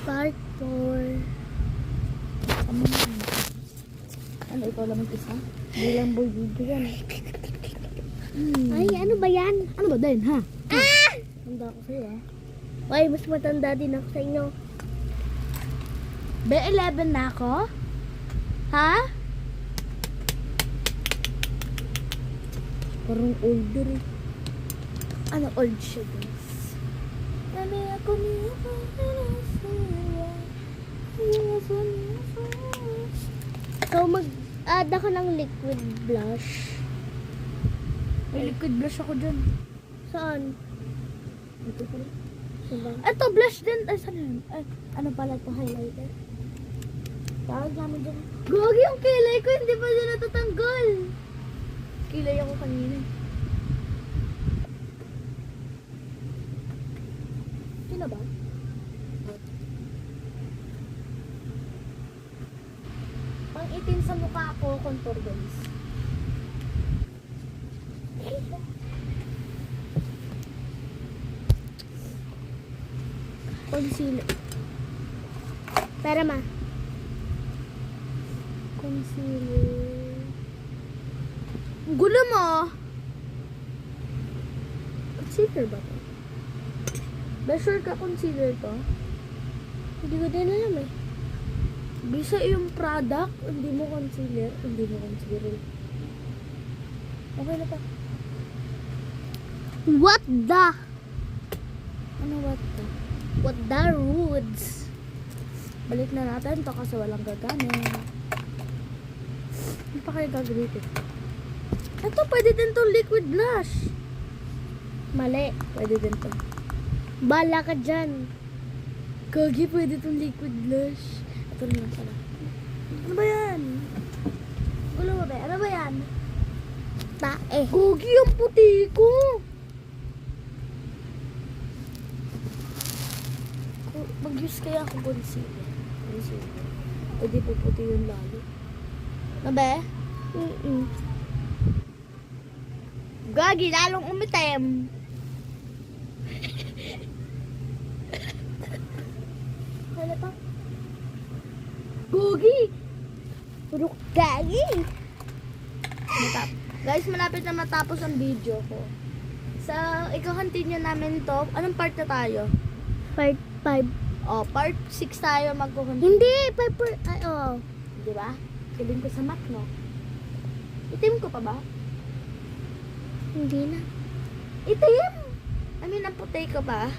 Part 4. Ano, ikaw lang mag-isa? Bilang boy video yan. Ay, ano ba yan? Ano ba din, ha? Ah! Handa ako sa'yo, ha? Ay, mas matanda din ako sa inyo. B11 na ako? Ha? Parang older eh. Ano, old siya, guys. Nami ako niya pa So, mag-add ako ng liquid blush. May liquid blush ako dyan. Saan? Ito pala. Diba? Ito, blush din. Ay, saan yun? Ay, ano pala ito? Highlighter. Tawag namin dyan. Gogi yung kilay ko, hindi pa din natatanggal. Kilay ako kanina. Sino ba? Pang itim sa mukha ko, contour guys. Concealer. Para ma. Concealer. Ang gulo mo! Concealer ba to? Ba sure ka concealer to? Hindi ko din alam eh. Bisa yung product, hindi mo concealer, hindi mo concealer. Okay na pa. What the? Ano what to? What the roots? Balik na natin to kasi walang gagana. Ano pa kayo gagamitin? Ito, pwede din to liquid blush. Mali. Pwede din to. Bala ka dyan. Kagi, pwede tong liquid blush. Ito na lang pala. Ano ba yan? Gulo mo ba? Ano ba yan? Tae. Gogi, ang puti ko! Mag-use kaya ako concealer. Concealer. O di puputi yun lalo. Ano ba? Gagi, lalong umitim. Hala pa? Gogi! Puro gagi. Guys, malapit na matapos ang video ko. Sa, ikaw-continue namin to. Anong part na tayo? Part 5. Oh, part 6 tayo magkukunti. Hindi, paper. Ay, oh. Di ba? Galing ko sa math, no? Itim ko pa ba? Hindi na. Itim! I mean, ang puti ko pa.